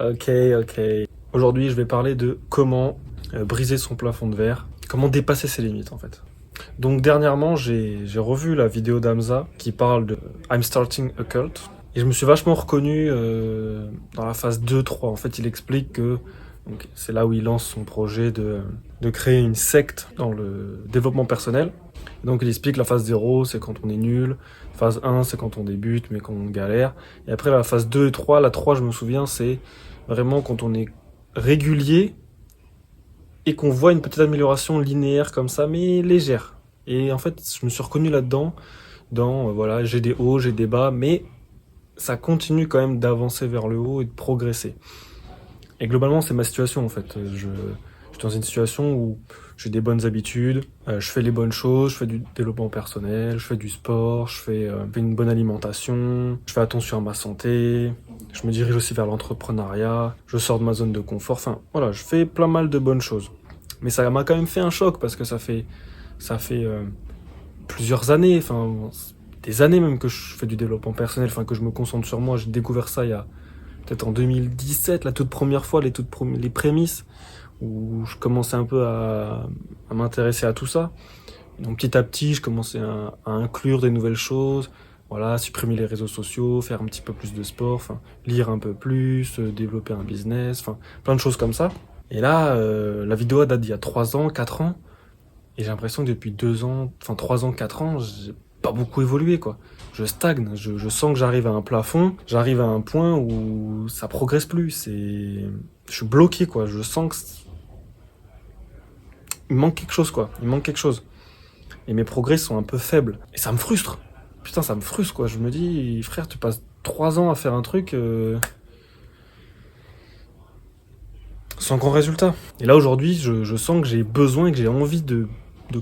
Ok. Aujourd'hui, je vais parler de comment briser son plafond de verre, comment dépasser ses limites en fait. Donc dernièrement, j'ai revu la vidéo d'Hamza qui parle de I'm starting a cult. Et je me suis vachement reconnu dans la phase 2-3. En fait, il explique que donc, c'est là où il lance son projet de créer une secte dans le développement personnel. Et donc il explique la phase 0, c'est quand on est nul. Phase 1, c'est quand on débute, mais quand on galère. Et après la phase 2 et 3, la 3, je me souviens, c'est vraiment quand on est régulier et qu'on voit une petite amélioration linéaire comme ça, mais légère. Et en fait, je me suis reconnu là-dedans, voilà, j'ai des hauts, j'ai des bas, mais ça continue quand même d'avancer vers le haut et de progresser. Et globalement, c'est ma situation en fait. Je suis dans une situation où j'ai des bonnes habitudes, je fais les bonnes choses, je fais du développement personnel, je fais du sport, je fais une bonne alimentation, je fais attention à ma santé, je me dirige aussi vers l'entrepreneuriat, je sors de ma zone de confort, enfin voilà, je fais plein mal de bonnes choses. Mais ça m'a quand même fait un choc parce que ça fait plusieurs années, enfin des années même que je fais du développement personnel, enfin que je me concentre sur moi. J'ai découvert ça il y a peut-être en 2017, la toute première fois, les prémices, où je commençais un peu à m'intéresser à tout ça. Donc petit à petit, je commençais à inclure des nouvelles choses, voilà, supprimer les réseaux sociaux, faire un petit peu plus de sport, enfin, lire un peu plus, développer un business, enfin, plein de choses comme ça. Et là, la vidéo date d'il y a 3 ans, 4 ans, et j'ai l'impression que depuis 2 ans, enfin 3 ans, 4 ans, j'ai pas beaucoup évolué, quoi. Je stagne, je sens que j'arrive à un plafond, j'arrive à un point où ça progresse plus, je suis bloqué, quoi. Je sens il manque quelque chose, quoi. Il manque quelque chose. Et mes progrès sont un peu faibles. Et ça me frustre. Putain, ça me frustre, quoi. Je me dis, frère, tu passes 3 ans à faire un truc sans grand résultat. Et là, aujourd'hui, je sens que j'ai besoin et que j'ai envie de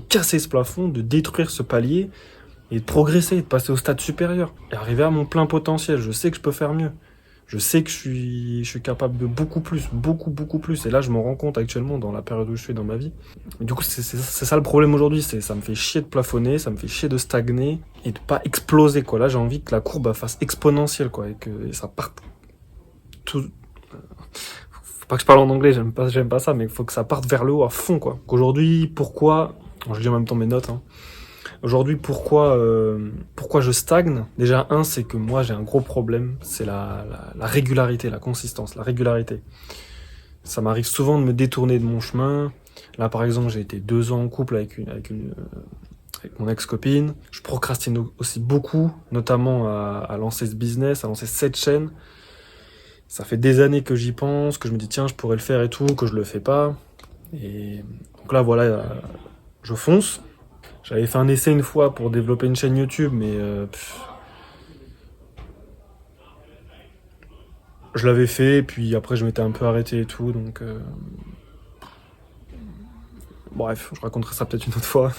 casser ce plafond, de détruire ce palier et de progresser, de passer au stade supérieur. Et arriver à mon plein potentiel. Je sais que je peux faire mieux. Je sais que je suis capable de beaucoup plus, beaucoup plus. Et là, je m'en rends compte actuellement dans la période où je suis dans ma vie. Et du coup, c'est ça le problème aujourd'hui. Ça me fait chier de plafonner, ça me fait chier de stagner et de pas exploser, quoi. Là, j'ai envie que la courbe fasse exponentielle, quoi, et ça parte tout. Faut pas que je parle en anglais, j'aime pas ça, mais il faut que ça parte vers le haut à fond, quoi. Qu'aujourd'hui, pourquoi, je lis en même temps mes notes, hein. Aujourd'hui, pourquoi je stagne? Déjà, c'est que moi, j'ai un gros problème, c'est la régularité, la consistance, la régularité. Ça m'arrive souvent de me détourner de mon chemin. Là, par exemple, j'ai été 2 ans en couple avec mon ex-copine. Je procrastine aussi beaucoup, notamment à lancer ce business, à lancer cette chaîne. Ça fait des années que j'y pense, que je me dis, tiens, je pourrais le faire et tout, que je le fais pas. Et donc là, voilà, je fonce. J'avais fait un essai une fois pour développer une chaîne YouTube, mais je l'avais fait, puis après je m'étais un peu arrêté et tout, donc bref, je raconterai ça peut-être une autre fois.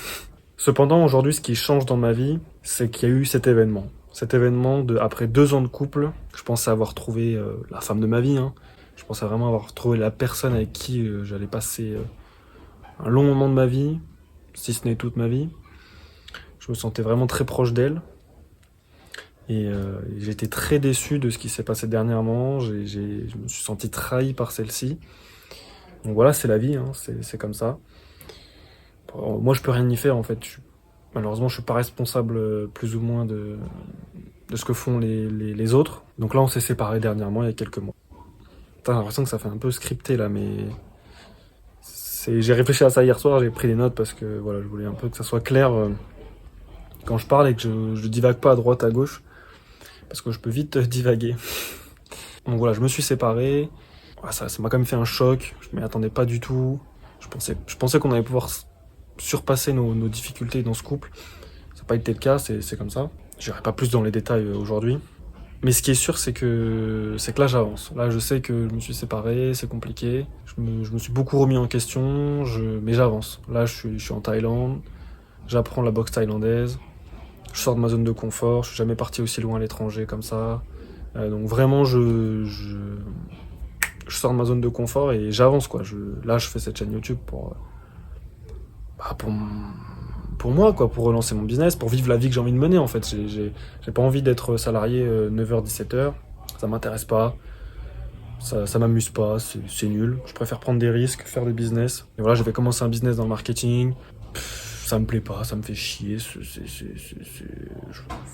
Cependant, aujourd'hui, ce qui change dans ma vie, c'est qu'il y a eu cet événement. Cet événement après 2 ans de couple, je pensais avoir trouvé la femme de ma vie, hein. Je pensais vraiment avoir trouvé la personne avec qui j'allais passer un long moment de ma vie, si ce n'est toute ma vie. Je me sentais vraiment très proche d'elle. Et j'ai été très déçu de ce qui s'est passé dernièrement. Je me suis senti trahi par celle-ci. Donc voilà, c'est la vie, hein, c'est comme ça. Moi, je peux rien y faire en fait. Malheureusement, je suis pas responsable plus ou moins de ce que font les autres. Donc là, on s'est séparés dernièrement, il y a quelques mois. Putain, j'ai l'impression que ça fait un peu scripté là, mais j'ai réfléchi à ça hier soir, j'ai pris des notes parce que voilà, je voulais un peu que ça soit clair quand je parle et que je divague pas à droite, à gauche. Parce que je peux vite divaguer. Donc voilà, je me suis séparé. Voilà, ça m'a quand même fait un choc. Je m'y attendais pas du tout. Je pensais qu'on allait pouvoir surpasser nos difficultés dans ce couple. Ça n'a pas été le cas, c'est comme ça. J'irai pas plus dans les détails aujourd'hui. Mais ce qui est sûr, c'est que là, j'avance. Là, je sais que je me suis séparé, c'est compliqué. Je me suis beaucoup remis en question, mais j'avance. Là, je suis en Thaïlande. J'apprends la boxe thaïlandaise. Je sors de ma zone de confort, je suis jamais parti aussi loin à l'étranger comme ça. Donc vraiment, je sors de ma zone de confort et j'avance, quoi. Là, je fais cette chaîne YouTube pour moi, quoi, pour relancer mon business, pour vivre la vie que j'ai envie de mener, en fait. J'ai pas envie d'être salarié 9h-17h, ça m'intéresse pas. Ça m'amuse pas, c'est nul. Je préfère prendre des risques, faire des business. Et voilà, j'avais commencé un business dans le marketing. Ça me plaît pas, ça me fait chier. Ça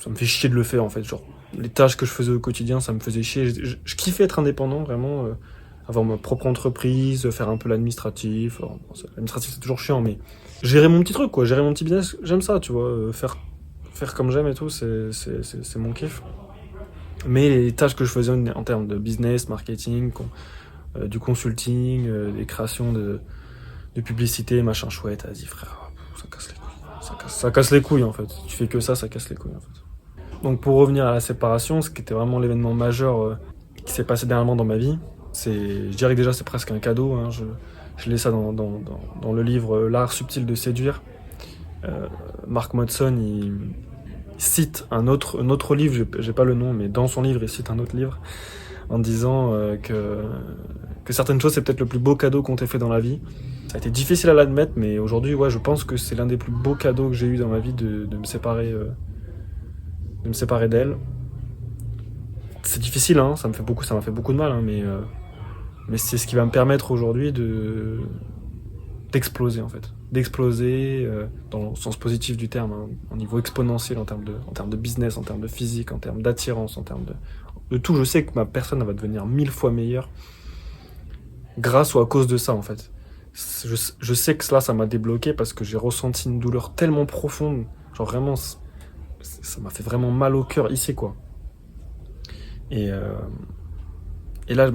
me fait chier de le faire en fait. Genre, les tâches que je faisais au quotidien, ça me faisait chier. Je kiffais être indépendant, vraiment. Avoir ma propre entreprise, faire un peu l'administratif. Alors, bon, l'administratif, c'est toujours chiant, mais gérer mon petit truc, quoi. Gérer mon petit business, j'aime ça, tu vois. Faire comme j'aime et tout, c'est mon kiff. Mais les tâches que je faisais en termes de business, marketing, du consulting, des créations de publicité, machin chouette, vas-y frère, ça casse les couilles. Ça casse les couilles en fait. Tu fais que ça casse les couilles en fait. Donc pour revenir à la séparation, ce qui était vraiment l'événement majeur qui s'est passé dernièrement dans ma vie, je dirais que déjà c'est presque un cadeau. Hein. Je lis ça dans le livre L'art subtil de séduire. Mark Manson, il cite un autre livre, j'ai pas le nom, mais dans son livre, il cite un autre livre en disant que certaines choses, c'est peut-être le plus beau cadeau qu'on t'ait fait dans la vie. Ça a été difficile à l'admettre, mais aujourd'hui, ouais, je pense que c'est l'un des plus beaux cadeaux que j'ai eu dans ma vie de me séparer d'elle. C'est difficile, hein, ça m'a fait beaucoup de mal, hein, mais c'est ce qui va me permettre aujourd'hui d'exploser en fait. D'exploser dans le sens positif du terme, hein, au niveau exponentiel en termes de business, en termes de physique, en termes d'attirance, en termes de tout. Je sais que ma personne elle va devenir 1000 fois meilleure grâce ou à cause de ça en fait. Je sais que cela ça m'a débloqué parce que j'ai ressenti une douleur tellement profonde, genre vraiment ça m'a fait vraiment mal au cœur ici quoi. Et là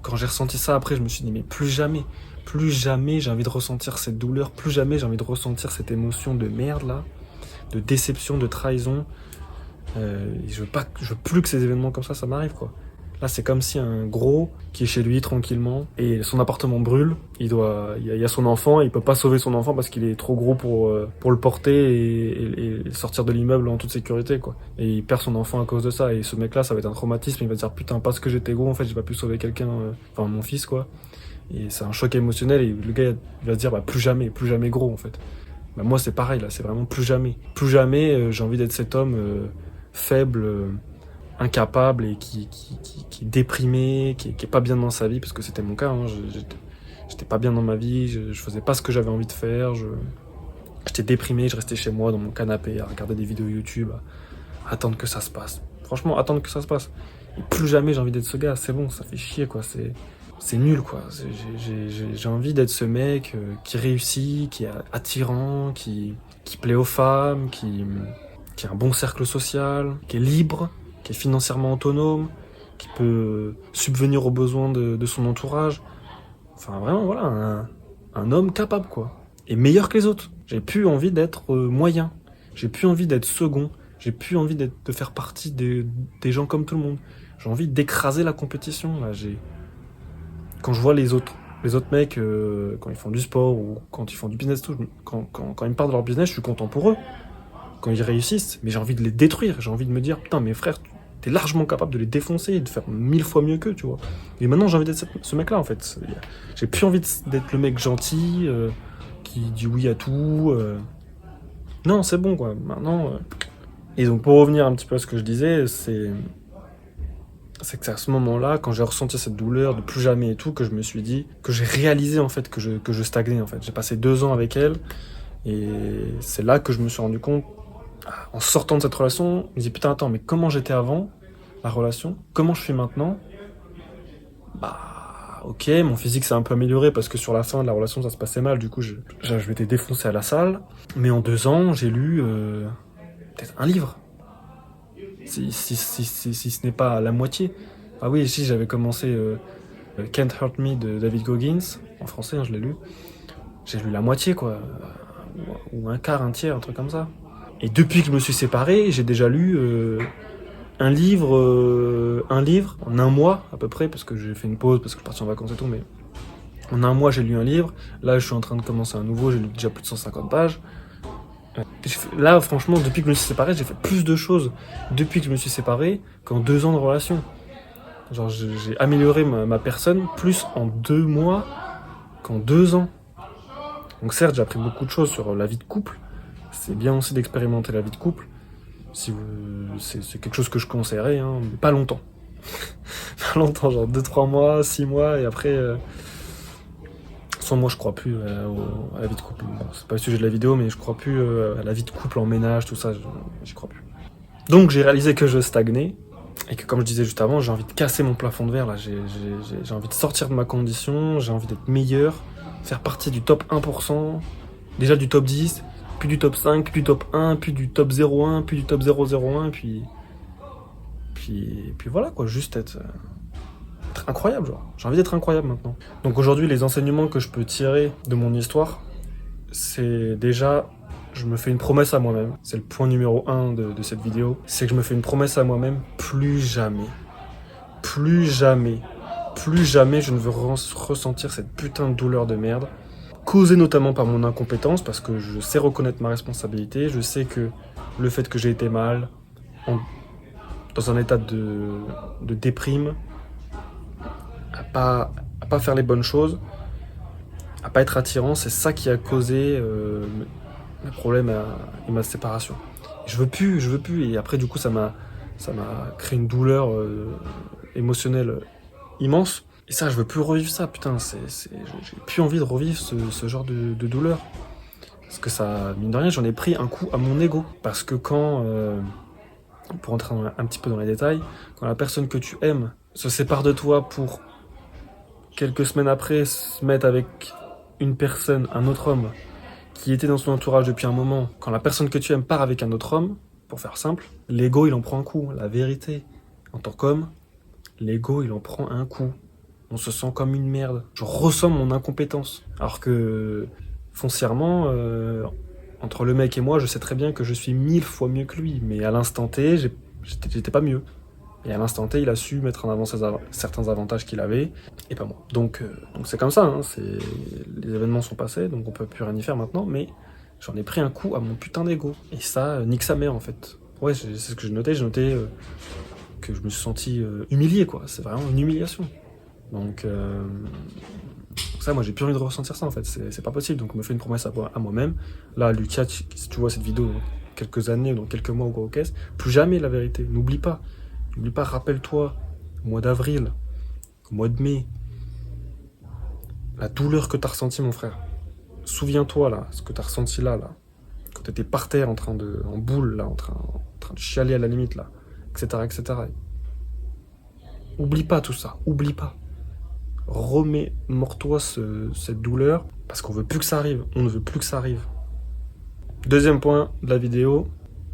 quand j'ai ressenti ça après je me suis dit mais plus jamais j'ai envie de ressentir cette douleur, plus jamais j'ai envie de ressentir cette émotion de merde là, de déception, de trahison. Je veux plus que ces événements comme ça m'arrive quoi. Là c'est comme si un gros qui est chez lui tranquillement et son appartement brûle, il y a son enfant, il peut pas sauver son enfant parce qu'il est trop gros pour le porter et sortir de l'immeuble en toute sécurité quoi. Et il perd son enfant à cause de ça et ce mec là ça va être un traumatisme, il va se dire putain parce que j'étais gros en fait j'ai pas pu sauver quelqu'un, enfin mon fils quoi. Et c'est un choc émotionnel et le gars il va se dire bah plus jamais gros en fait. Bah moi c'est pareil là, c'est vraiment plus jamais j'ai envie d'être cet homme faible, incapable et qui est déprimé, qui est pas bien dans sa vie parce que c'était mon cas, hein. J'étais pas bien dans ma vie, je faisais pas ce que j'avais envie de faire, j'étais déprimé, je restais chez moi dans mon canapé à regarder des vidéos YouTube, à attendre que ça se passe. Franchement, attendre que ça se passe. Et plus jamais j'ai envie d'être ce gars, c'est bon, ça fait chier quoi, c'est nul quoi. J'ai envie d'être ce mec qui réussit, qui est attirant, qui plaît aux femmes, qui a un bon cercle social, qui est libre, qui est financièrement autonome, qui peut subvenir aux besoins de son entourage. Enfin vraiment voilà, un homme capable quoi. Et meilleur que les autres. J'ai plus envie d'être moyen. J'ai plus envie d'être second. J'ai plus envie de faire partie des gens comme tout le monde. J'ai envie d'écraser la compétition. Là, quand je vois les autres mecs, quand ils font du sport ou quand ils font du business, tout, quand ils me parlent de leur business, je suis content pour eux. Quand ils réussissent, mais j'ai envie de les détruire. J'ai envie de me dire, putain, mes frères, t'es largement capable de les défoncer et de faire 1000 fois mieux qu'eux, tu vois. Et maintenant, j'ai envie d'être ce mec-là, en fait. J'ai plus envie d'être le mec gentil, qui dit oui à tout. Non, c'est bon, quoi. Maintenant. Et donc, pour revenir un petit peu à ce que je disais, c'est que c'est à ce moment-là, quand j'ai ressenti cette douleur de plus jamais et tout, que je me suis dit, que j'ai réalisé, en fait, que je stagnais, en fait. J'ai passé 2 ans avec elle, et c'est là que je me suis rendu compte, en sortant de cette relation, je me dis putain attends mais comment j'étais avant la relation, comment je suis maintenant. Bah ok mon physique s'est un peu amélioré parce que sur la fin de la relation ça se passait mal, du coup je m'étais défoncé à la salle, mais en 2 ans j'ai lu peut-être un livre, si ce n'est pas la moitié. Ah oui si j'avais commencé Can't Hurt Me de David Goggins, en français hein, je l'ai lu, j'ai lu la moitié quoi, ou un quart, un tiers, un truc comme ça. Et depuis que je me suis séparé, j'ai déjà lu un livre en 1 mois à peu près, parce que j'ai fait une pause, parce que je suis parti en vacances et tout, mais en 1 mois j'ai lu un livre. Là je suis en train de commencer un nouveau, j'ai lu déjà plus de 150 pages. Là franchement, depuis que je me suis séparé, j'ai fait plus de choses depuis que je me suis séparé qu'en 2 ans de relation. Genre j'ai amélioré ma personne plus en 2 mois qu'en 2 ans. Donc certes j'ai appris beaucoup de choses sur la vie de couple. C'est bien aussi d'expérimenter la vie de couple. C'est quelque chose que je conseillerais, hein, mais pas longtemps. pas longtemps, genre 2-3 mois, 6 mois, et après, sans moi je crois plus à la vie de couple. Bon, c'est pas le sujet de la vidéo, mais je crois plus à la vie de couple en ménage, tout ça, j'y crois plus. Donc j'ai réalisé que je stagnais, et que comme je disais juste avant, j'ai envie de casser mon plafond de verre, là, j'ai envie de sortir de ma condition, j'ai envie d'être meilleur, faire partie du top 1%, déjà du top 10, puis du top 5, puis du top 1, puis du top 0,1, puis du top 0,01, puis voilà quoi, juste être incroyable, genre. J'ai envie d'être incroyable maintenant. Donc aujourd'hui, les enseignements que je peux tirer de mon histoire, c'est déjà, je me fais une promesse à moi-même. C'est le point numéro 1 de cette vidéo. C'est que je me fais une promesse à moi-même, plus jamais, je ne veux ressentir cette putain de douleur de merde, causée notamment par mon incompétence, parce que je sais reconnaître ma responsabilité, je sais que le fait que j'ai été mal, dans un état de déprime, à pas faire les bonnes choses, à pas être attirant, c'est ça qui a causé mes problèmes et ma séparation. Je veux plus, et après du coup ça m'a créé une douleur émotionnelle immense. Et ça, je veux plus revivre ça, putain, j'ai plus envie de revivre ce genre de douleur. Parce que ça, mine de rien, j'en ai pris un coup à mon ego. Parce que quand, pour entrer un petit peu dans les détails, quand la personne que tu aimes se sépare de toi pour quelques semaines après se mettre avec une personne, un autre homme, qui était dans son entourage depuis un moment, quand la personne que tu aimes part avec un autre homme, pour faire simple, l'ego il en prend un coup, la vérité. En tant qu'homme, l'ego il en prend un coup. On se sent comme une merde. Je ressens mon incompétence. Alors que foncièrement, entre le mec et moi, je sais très bien que je suis 1000 fois mieux que lui. Mais à l'instant T, j'étais pas mieux. Et à l'instant T, il a su mettre en avant certains avantages qu'il avait, et pas moi. Donc c'est comme ça, hein, les événements sont passés, donc on peut plus rien y faire maintenant, mais j'en ai pris un coup à mon putain d'ego. Et ça, nique sa mère en fait. Ouais, c'est ce que j'ai noté que je me suis senti humilié, quoi. C'est vraiment une humiliation. Donc ça, moi j'ai plus envie de ressentir ça en fait, c'est pas possible. Donc je me fais une promesse à moi-même. Là, Lucas, si tu vois cette vidéo dans quelques années ou dans quelques mois au gros caisse, plus jamais la vérité. N'oublie pas, rappelle-toi, au mois d'avril, au mois de mai, la douleur que t'as ressentie, mon frère. Souviens-toi là, ce que t'as ressenti là, quand t'étais par terre en boule là, en train de chialer à la limite là, etc., etc. Oublie pas tout ça, oublie pas. Remémore-toi cette douleur, parce qu'on veut plus que ça arrive, on ne veut plus que ça arrive. Deuxième point de la vidéo,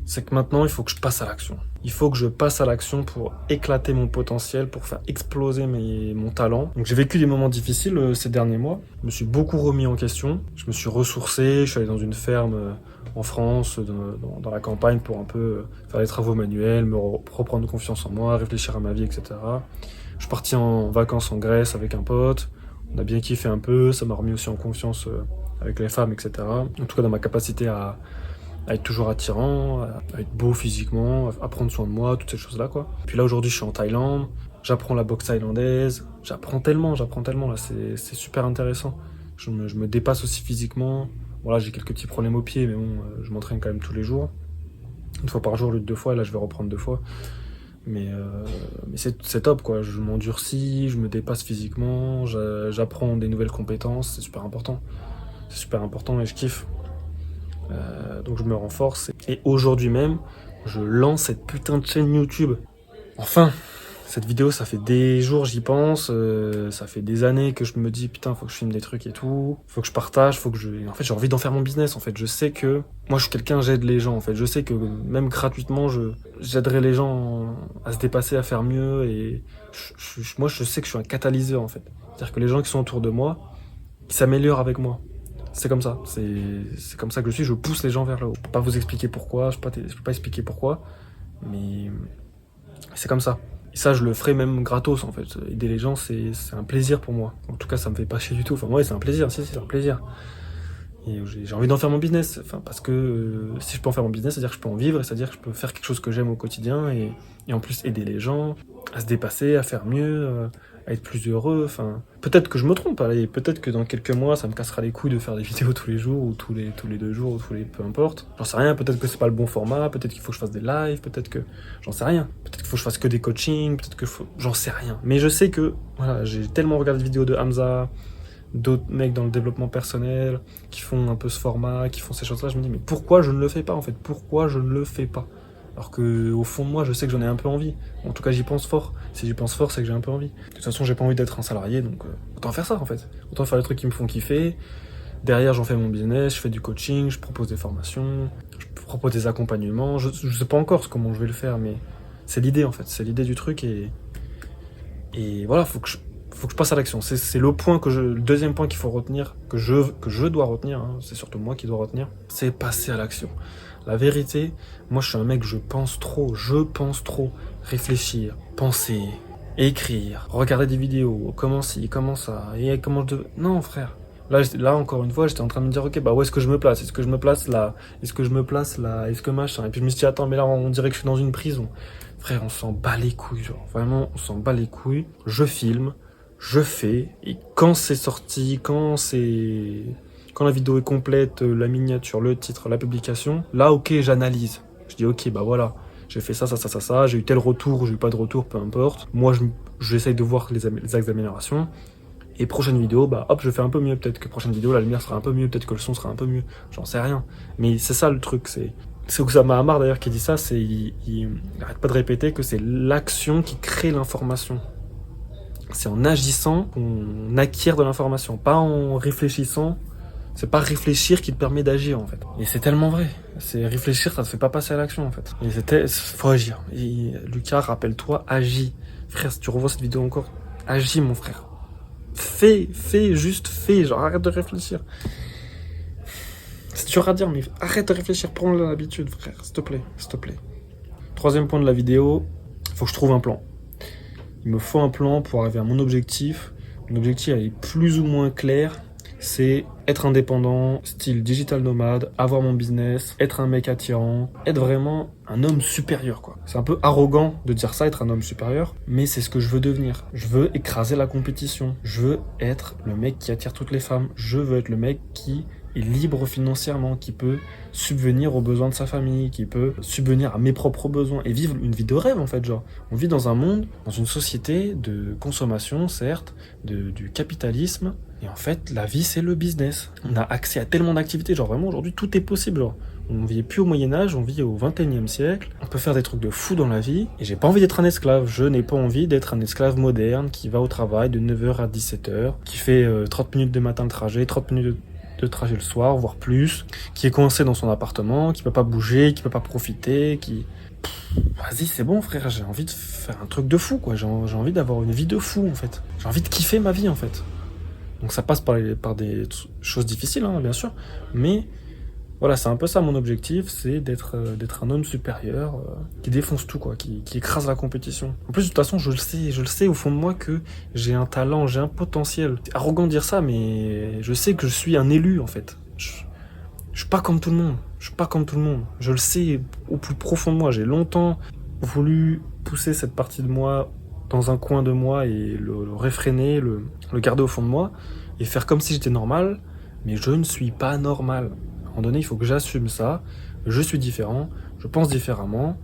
c'est que maintenant il faut que je passe à l'action. Il faut que je passe à l'action pour éclater mon potentiel, pour faire exploser mon talent. Donc j'ai vécu des moments difficiles ces derniers mois, je me suis beaucoup remis en question, je me suis ressourcé, je suis allé dans une ferme en France, dans la campagne, pour un peu faire des travaux manuels, me reprendre confiance en moi, réfléchir à ma vie, etc. Je suis parti en vacances en Grèce avec un pote, on a bien kiffé un peu, ça m'a remis aussi en confiance avec les femmes, etc. En tout cas dans ma capacité à être toujours attirant, à être beau physiquement, à prendre soin de moi, toutes ces choses-là, quoi. Puis là aujourd'hui je suis en Thaïlande, j'apprends la boxe thaïlandaise, j'apprends tellement là, c'est super intéressant. Je me dépasse aussi physiquement. Voilà, j'ai quelques petits problèmes aux pieds, mais bon, je m'entraîne quand même tous les jours. Une fois par jour au lieu de 2 fois, et là je vais reprendre 2 fois. Mais c'est top, quoi. Je m'endurcis, je me dépasse physiquement, j'apprends des nouvelles compétences, c'est super important. C'est super important et je kiffe. Donc je me renforce. Et aujourd'hui même, je lance cette putain de chaîne YouTube. Enfin, cette vidéo, ça fait des jours, j'y pense. Ça fait des années que je me dis, putain, faut que je filme des trucs et tout. Faut que je partage, En fait, j'ai envie d'en faire mon business, en fait. Je sais que... Moi, je suis quelqu'un, j'aide les gens, en fait. Je sais que même gratuitement, j'aiderai les gens à se dépasser, à faire mieux. Et moi, je sais que je suis un catalyseur, en fait. C'est-à-dire que les gens qui sont autour de moi, ils s'améliorent avec moi. C'est comme ça. C'est comme ça que je suis. Je pousse les gens vers le haut. Je peux pas vous expliquer pourquoi. Je peux pas expliquer pourquoi. Mais c'est comme ça. Et ça, je le ferai même gratos, en fait. Aider les gens, c'est un plaisir pour moi. En tout cas, ça me fait pas chier du tout. Enfin, ouais, c'est un plaisir. Si, c'est un plaisir. Et j'ai envie d'en faire mon business. Enfin, parce que si je peux en faire mon business, c'est-à-dire que je peux en vivre. Et c'est-à-dire que je peux faire quelque chose que j'aime au quotidien. Et en plus, aider les gens à se dépasser, à faire mieux, à être plus heureux. Enfin, peut-être que je me trompe, allez, peut-être que dans quelques mois, ça me cassera les couilles de faire des vidéos tous les jours, ou tous les 2 jours, ou peu importe. J'en sais rien, peut-être que c'est pas le bon format, peut-être qu'il faut que je fasse des lives, peut-être que, j'en sais rien. Peut-être qu'il faut que je fasse que des coachings, peut-être que j'en sais rien. Mais je sais que, voilà, j'ai tellement regardé de vidéos de Hamza, d'autres mecs dans le développement personnel, qui font un peu ce format, qui font ces choses-là, je me dis, mais pourquoi je ne le fais pas, en fait? Pourquoi je ne le fais pas? Alors que au fond de moi, je sais que j'en ai un peu envie. En tout cas, j'y pense fort. Si j'y pense fort, c'est que j'ai un peu envie. De toute façon, j'ai pas envie d'être un salarié, donc autant faire ça en fait. Autant faire les trucs qui me font kiffer. Derrière, j'en fais mon business, je fais du coaching, je propose des formations, je propose des accompagnements. Je sais pas encore comment je vais le faire, mais c'est l'idée en fait. C'est l'idée du truc et voilà, faut que je passe à l'action. C'est le point le deuxième point qu'il faut retenir, que je dois retenir, hein, c'est surtout moi qui dois retenir, c'est passer à l'action. La vérité, moi je suis un mec, je pense trop, réfléchir, penser, écrire, regarder des vidéos, comment ci, comment ça, et comment je devais... Non frère, là encore une fois, j'étais en train de me dire, ok, bah où est-ce que je me place? Est-ce que je me place là? Est-ce que je me place là? Est-ce que machin? Et puis je me suis dit, attends, mais là on dirait que je suis dans une prison. Frère, on s'en bat les couilles, genre, vraiment, on s'en bat les couilles. Je filme, je fais, et quand c'est sorti, quand la vidéo est complète, la miniature, le titre, la publication, là, ok, j'analyse. Je dis, ok, bah voilà, j'ai fait ça, j'ai eu tel retour, j'ai eu pas de retour, peu importe. Moi, j'essaye de voir les axes d'amélioration. Et prochaine vidéo, bah hop, je fais un peu mieux. Peut-être que prochaine vidéo, la lumière sera un peu mieux, peut-être que le son sera un peu mieux. J'en sais rien. Mais c'est ça le truc, c'est Oussama Ammar d'ailleurs qui dit ça, il arrête pas de répéter que c'est l'action qui crée l'information. C'est en agissant qu'on acquiert de l'information, pas en réfléchissant. C'est pas réfléchir qui te permet d'agir en fait. Et c'est tellement vrai. C'est réfléchir, ça te fait pas passer à l'action en fait. Et faut agir. Et Lucas, rappelle-toi, agis. Frère, si tu revois cette vidéo encore, agis mon frère. Fais, juste fais. Genre arrête de réfléchir. C'est dur à dire, mais arrête de réfléchir. Prends l'habitude, frère. S'il te plaît. Troisième point de la vidéo, faut que je trouve un plan. Il me faut un plan pour arriver à mon objectif. Mon objectif, elle est plus ou moins clair. C'est être indépendant, style digital nomade, avoir mon business, être un mec attirant, être vraiment un homme supérieur, quoi. C'est un peu arrogant de dire ça, être un homme supérieur, mais c'est ce que je veux devenir. Je veux écraser la compétition. Je veux être le mec qui attire toutes les femmes. Je veux être le mec qui est libre financièrement, qui peut subvenir aux besoins de sa famille, qui peut subvenir à mes propres besoins et vivre une vie de rêve en fait, genre. On vit dans un monde, dans une société de consommation, certes, du capitalisme, et en fait, la vie c'est le business. On a accès à tellement d'activités, genre vraiment aujourd'hui tout est possible, genre. On vit plus au Moyen-Âge, on vit au 21e siècle. On peut faire des trucs de fou dans la vie. Et j'ai pas envie d'être un esclave. Je n'ai pas envie d'être un esclave moderne qui va au travail de 9h à 17h, qui fait 30 minutes de matin de trajet, 30 minutes de trajet le soir, voire plus, qui est coincé dans son appartement, qui peut pas bouger, qui peut pas profiter, Vas-y, c'est bon frère, j'ai envie de faire un truc de fou, quoi. J'ai envie d'avoir une vie de fou, en fait. J'ai envie de kiffer ma vie, en fait. Donc ça passe par des choses difficiles, hein, bien sûr, mais voilà, c'est un peu ça mon objectif, c'est d'être un homme supérieur, qui défonce tout, quoi, qui écrase la compétition. En plus, de toute façon, je le sais au fond de moi que j'ai un talent, j'ai un potentiel. C'est arrogant de dire ça, mais je sais que je suis un élu, en fait. Je suis pas comme tout le monde. Je le sais au plus profond de moi. J'ai longtemps voulu pousser cette partie de moi dans un coin de moi et le réfréner, le garder au fond de moi et faire comme si j'étais normal, mais je ne suis pas normal. À un moment donné, il faut que j'assume ça. Je suis différent, je pense différemment,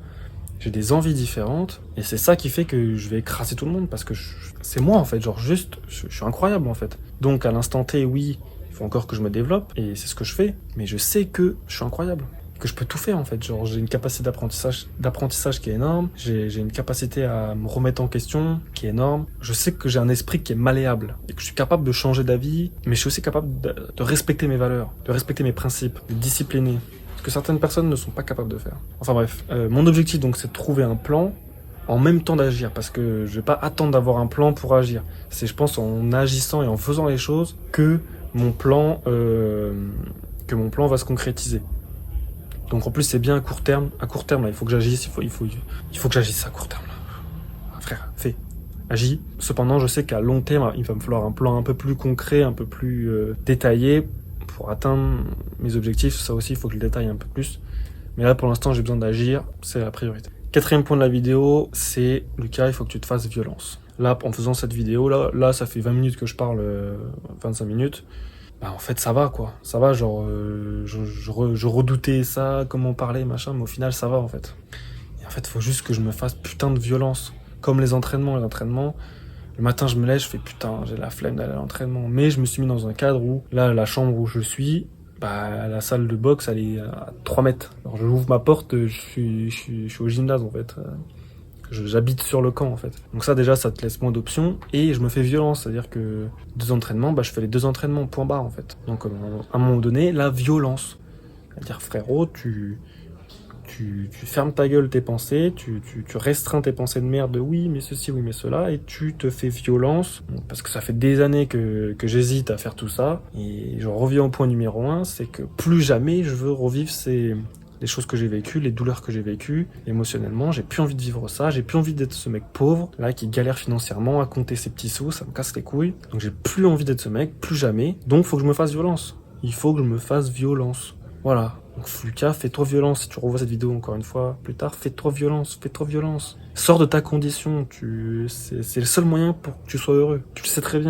j'ai des envies différentes et c'est ça qui fait que je vais écraser tout le monde parce que c'est moi en fait, genre juste, je suis incroyable en fait. Donc à l'instant T, oui, il faut encore que je me développe et c'est ce que je fais, mais je sais que je suis incroyable. Que je peux tout faire en fait, genre j'ai une capacité d'apprentissage qui est énorme, j'ai une capacité à me remettre en question qui est énorme, je sais que j'ai un esprit qui est malléable et que je suis capable de changer d'avis, mais je suis aussi capable de respecter mes valeurs, de respecter mes principes, de discipliner, ce que certaines personnes ne sont pas capables de faire. Enfin bref, mon objectif donc c'est de trouver un plan en même temps d'agir, parce que je vais pas attendre d'avoir un plan pour agir, c'est je pense en agissant et en faisant les choses que mon plan va se concrétiser. Donc en plus c'est bien à court terme là, il faut que j'agisse, il faut que j'agisse à court terme là. Frère, fais, agis. Cependant je sais qu'à long terme il va me falloir un plan un peu plus concret, un peu plus détaillé pour atteindre mes objectifs. Ça aussi il faut que je le détaille un peu plus. Mais là pour l'instant j'ai besoin d'agir, c'est la priorité. Quatrième point de la vidéo, c'est Lucas, il faut que tu te fasses violence. Là, en faisant cette vidéo, là ça fait 20 minutes que je parle, 25 minutes. Bah en fait ça va quoi, ça va, genre je redoutais ça, comment parler, machin, mais au final ça va en fait. Et en fait faut juste que je me fasse putain de violence, comme les entraînements, le matin je me lève, je fais putain j'ai la flemme d'aller à l'entraînement, mais je me suis mis dans un cadre où, là la chambre où je suis, bah la salle de boxe elle est à 3 mètres, alors je ouvre ma porte, je suis au gymnase en fait. J'habite sur le camp en fait. Donc ça déjà ça te laisse moins d'options et je me fais violence, c'est-à-dire que 2 entraînements, bah je fais les 2 entraînements, point barre en fait. Donc à un moment donné, la violence. C'est-à-dire frérot, tu fermes ta gueule tes pensées, tu restreins tes pensées de merde de oui mais ceci, oui mais cela, et tu te fais violence. Parce que ça fait des années que j'hésite à faire tout ça, et je reviens au point numéro 1, c'est que plus jamais je veux revivre les choses que j'ai vécues, les douleurs que j'ai vécues, émotionnellement, j'ai plus envie de vivre ça, j'ai plus envie d'être ce mec pauvre, là, qui galère financièrement à compter ses petits sous, ça me casse les couilles. Donc j'ai plus envie d'être ce mec, plus jamais. Donc faut que je me fasse violence. Il faut que je me fasse violence. Voilà. Donc Lucas, fais-toi violence. Si tu revois cette vidéo encore une fois plus tard, fais-toi violence, fais-toi violence. Sors de ta condition, c'est le seul moyen pour que tu sois heureux. Tu le sais très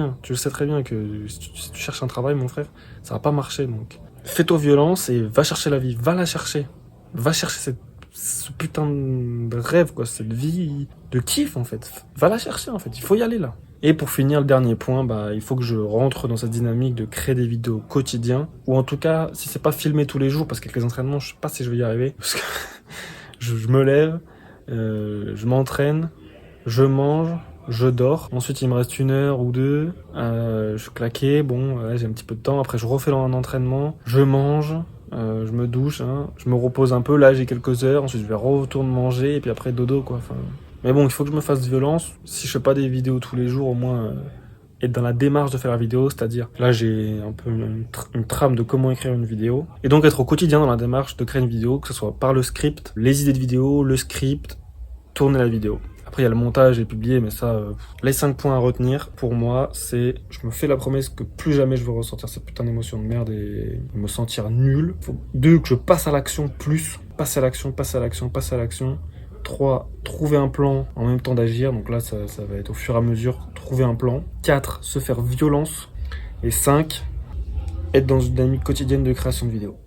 bien que si tu cherches un travail, mon frère, ça va pas marcher, donc. Fais-toi violence et va chercher la vie, va la chercher. Va chercher ce putain de rêve, quoi, cette vie de kiff, en fait. Va la chercher, en fait, il faut y aller, là. Et pour finir, le dernier point, bah, il faut que je rentre dans cette dynamique de créer des vidéos quotidiens, ou en tout cas, si c'est pas filmé tous les jours, parce qu'avec les entraînements, je sais pas si je vais y arriver, parce que je me lève, je m'entraîne, je mange, je dors. Ensuite, il me reste 1 heure ou 2, je suis claqué, bon, j'ai un petit peu de temps, après je refais un entraînement, je mange, je me douche, hein, je me repose un peu, là j'ai quelques heures, ensuite je vais retourner manger, et puis après dodo, quoi, enfin... Mais bon, il faut que je me fasse violence. Si je fais pas des vidéos tous les jours, au moins être dans la démarche de faire la vidéo, c'est-à-dire là j'ai un peu une trame de comment écrire une vidéo. Et donc être au quotidien dans la démarche de créer une vidéo, que ce soit par le script, les idées de vidéo, le script, tourner la vidéo. Après il y a le montage et publier, mais ça, les 5 points à retenir pour moi, c'est je me fais la promesse que plus jamais je veux ressentir cette putain d'émotion de merde et me sentir nul. 2, que je passe à l'action plus, passer à l'action. 3, trouver un plan en même temps d'agir, donc là ça va être au fur et à mesure, trouver un plan. 4, se faire violence. Et 5, être dans une dynamique quotidienne de création de vidéos.